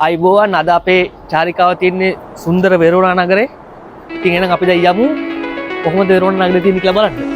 අයිබෝවන් අද අපේ චාරිකාව තියෙන්නේ සුන්දර වෙරෝනා නගරේ. ඉතින් එහෙනම් අපි දැන් යමු කොහොමද වෙරෝනා නගරේ තියෙන්නේ කියලා බලන්න.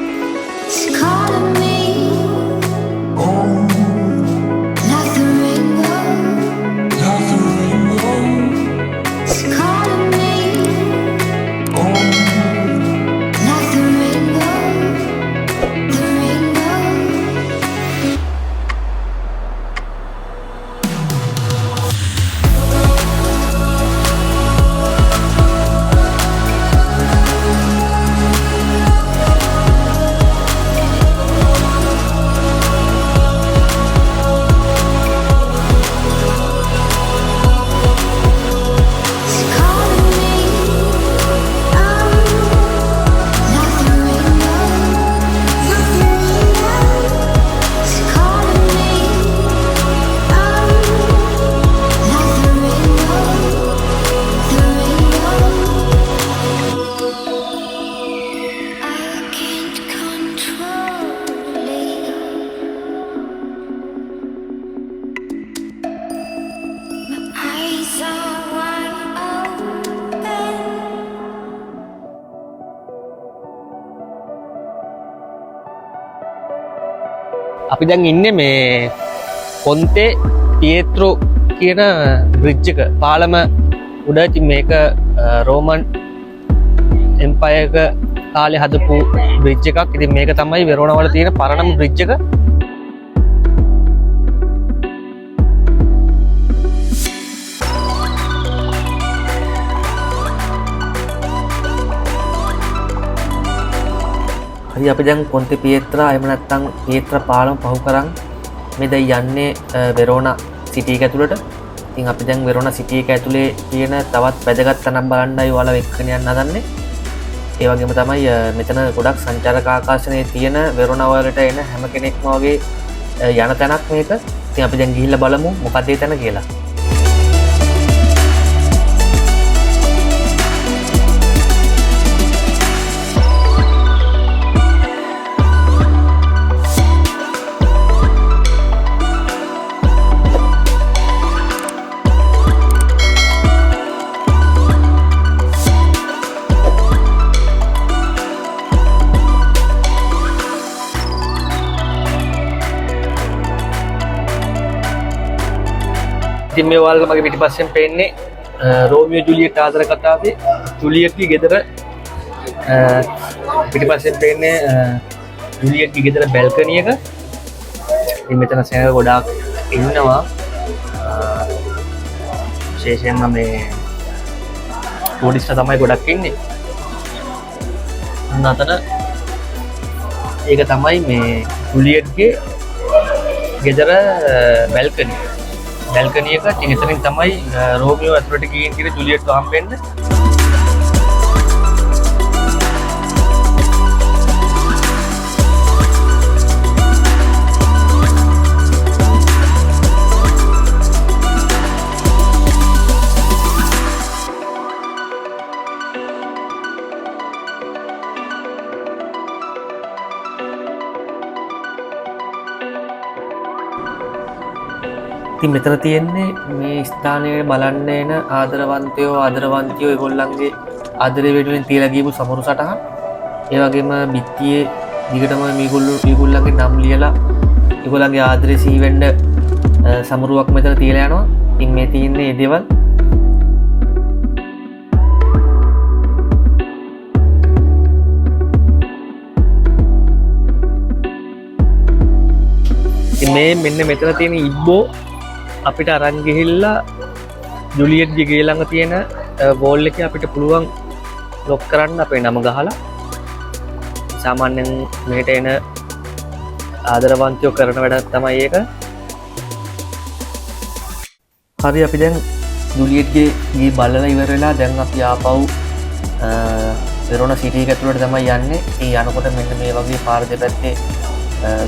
අපි දැන් ඉන්නේ මේ පොන්තේ පියේත්‍රෝ කියන බ්‍රිජ් එක පාලම උඩ. ඉතින් මේක රෝමන් එම්පයර් එක කාලේ හදපු බ්‍රිජ් එකක්. ඉතින් මේක තමයි වෙරෝනා වල තියෙන පරණම බ්‍රිජ් එක. හරි අපි දැන් පොන්තේ පියේත්‍රා එහෙම නැත්නම් පියේත්‍රා පාලම පහු කරන් මේ දැන් යන්නේ වෙරෝනා සිටි එක ඇතුළට. ඉතින් අපි දැන් වෙරෝනා සිටි එක ඇතුලේ තියෙන තවත් වැදගත් තැනක් බලන්නයි ඔයාලා එක්කගෙන යන්න හදන්නේ. ඒ වගේම තමයි මෙතන ගොඩක් සංචාරක ආකර්ෂණයේ තියෙන වෙරෝනා වලට එන හැම කෙනෙක්ම වගේ යන තැනක් මේක. ඉතින් අපි දැන් ගිහිල්ලා බලමු මොකක්ද ඒ තැන කියලා. ඉතින් මේ ඔයාලට මගේ පිටිපස්සෙන් පේන්නේ රෝමියෝ ජුලියට් ආදර කතාවේ ජුලියට්ගේ ගෙදර. පිටිපස්සෙන් පේන්නේ ජුලියට්ගේ ගෙදර බැල්කනි එක. ඉතින් මෙතන සෙනග ගොඩාක් ඉන්නවා. විශේෂයෙන්ම මේ ටූරිස්ට්ලා තමයි ගොඩක් ඉන්නේ. නතන ඒක තමයි මේ ජුලියට්ගේ ගෙදර බැල්කනි. බැල්කනි එක. ඉතින් එතනින් තමයි රෝමියෝ ඇතුළට ගිහින් කියලා ජුලියට්ව හම්බෙන්නේ. ඉතින් මෙතන තියෙන්නේ මේ ස්ථානයේ බලන්න එන ආදරවන්තයෝ ඒගොල්ලන්ගේ ආදරය වෙනුවෙන් තියලා ගියපු සමරු සටහන්. ඒ වගේම බිත්තියේ දිගටම මේගොල්ලන්ගේ නම් ලියලා ඒගොල්ලන්ගේ ආදරය සිහි වෙන්න සමරුවක් මෙතන තියලා යනවා. ඉතින් මේ තියෙන්නේ ඒ දේවල්. ඉතින් මේ මෙන්න මෙතන තියෙන ඉබ්බෝ අපිට අරන් ගිහිල්ලා ජුලියට්ගේ ගේ ළඟ තියෙන වෝල් එකේ අපිට පුළුවන් ලොක් කරන්න අපේ නම ගහලා. සාමාන්‍යයෙන් මෙහෙට එන ආදරවන්තයෝ කරන වැඩක් තමයි ඒක. හරි අපි දැන් ජුලියට්ගේ ගේ බලලා ඉවර වෙලා දැන් අපි ආපහු වෙරෝනා සිටි එක ඇතුළට තමයි යන්නේ. ඒ යනකොට මෙන්න මේ වගේ පාර දෙපැත්තේ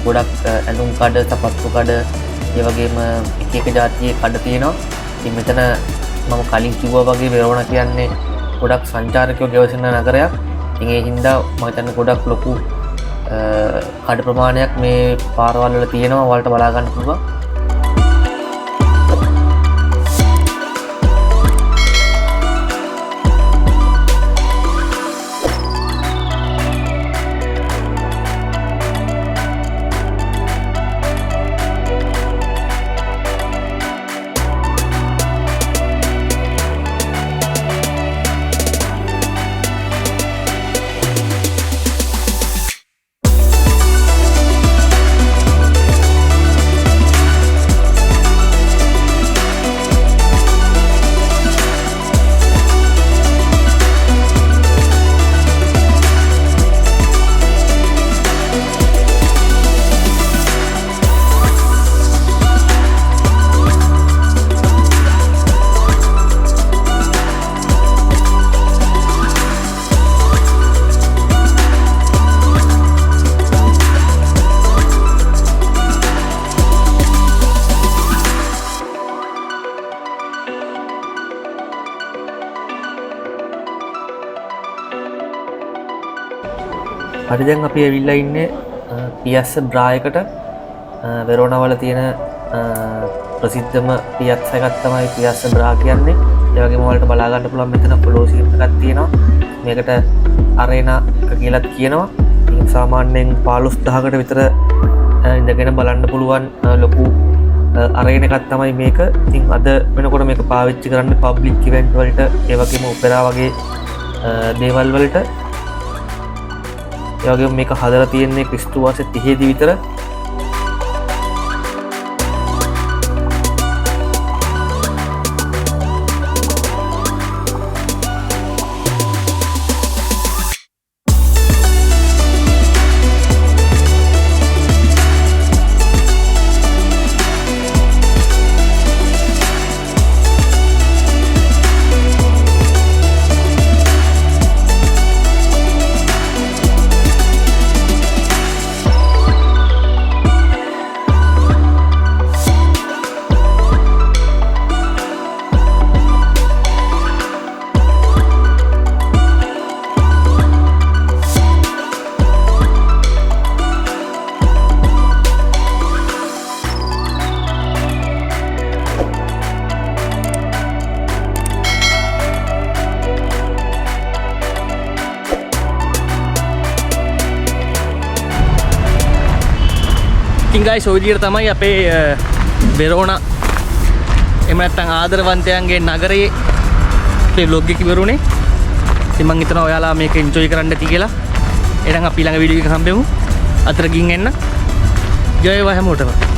ගොඩක් ඇඳුම් කඩ, සපත්තු කඩ, ඒ වගේම එක එක ජාතියේ කඩ තියෙනවා. ඉතින් මෙතන මම කලින් කිව්වා වගේ වෙරෝනා කියන්නේ ගොඩක් සංචාරකයෝ ගෙවසෙන නගරයක්. ඉතින් ඒ හින්දා මම හිතන්නේ ගොඩක් ලොකු කඩ ප්‍රමාණයක් මේ පාරවල් වල තියෙනවා. ඔයාලට බලා ගන්න පුළුවන්. හරි දැන් අපි ඇවිල්ලා ඉන්නේ Piazza Bra එකට. වෙරෝනා වල තියෙන ප්‍රසිද්ධම පියත්සා එකක් තමයි Piazza Bra කියන්නේ. ඒ වගේම ඔයාලට බලා ගන්න පුළුවන් මෙතන කොලෝසියම් එකක් තියෙනවා. මේකට අරේනා කියලාත් කියනවා. සාමාන්‍යයෙන් 15000කට විතර ඉඳගෙන බලන්න පුළුවන් ලොකු අරේන එකක් තමයි මේක. ඉතින් අද වෙනකොට මේක පාවිච්චි කරන්න පබ්ලික් ඉවෙන්ට් වලට ඒ වගේම ඔපෙරා වගේ දේවල් වලට. ඒ වගේම මේක හදලා තියෙන්නේ ක්‍රිස්තු වර්ෂ 30 දී විතර. guys ඔය විදිහට තමයි අපේ වෙරෝනා එහෙම නැත්නම් ආදරවන්තයන්ගේ නගරයේ අපේ vlog එක ඉවරුනේ. ඉතින් මම හිතනවා ඔයාලා මේක enjoy කරන්න ඇති කියලා. එහෙනම් අපි ඊළඟ වීඩියෝ එක හම්බෙමු. අතර ගින් එන්න. ජය වේවා හැමෝටම.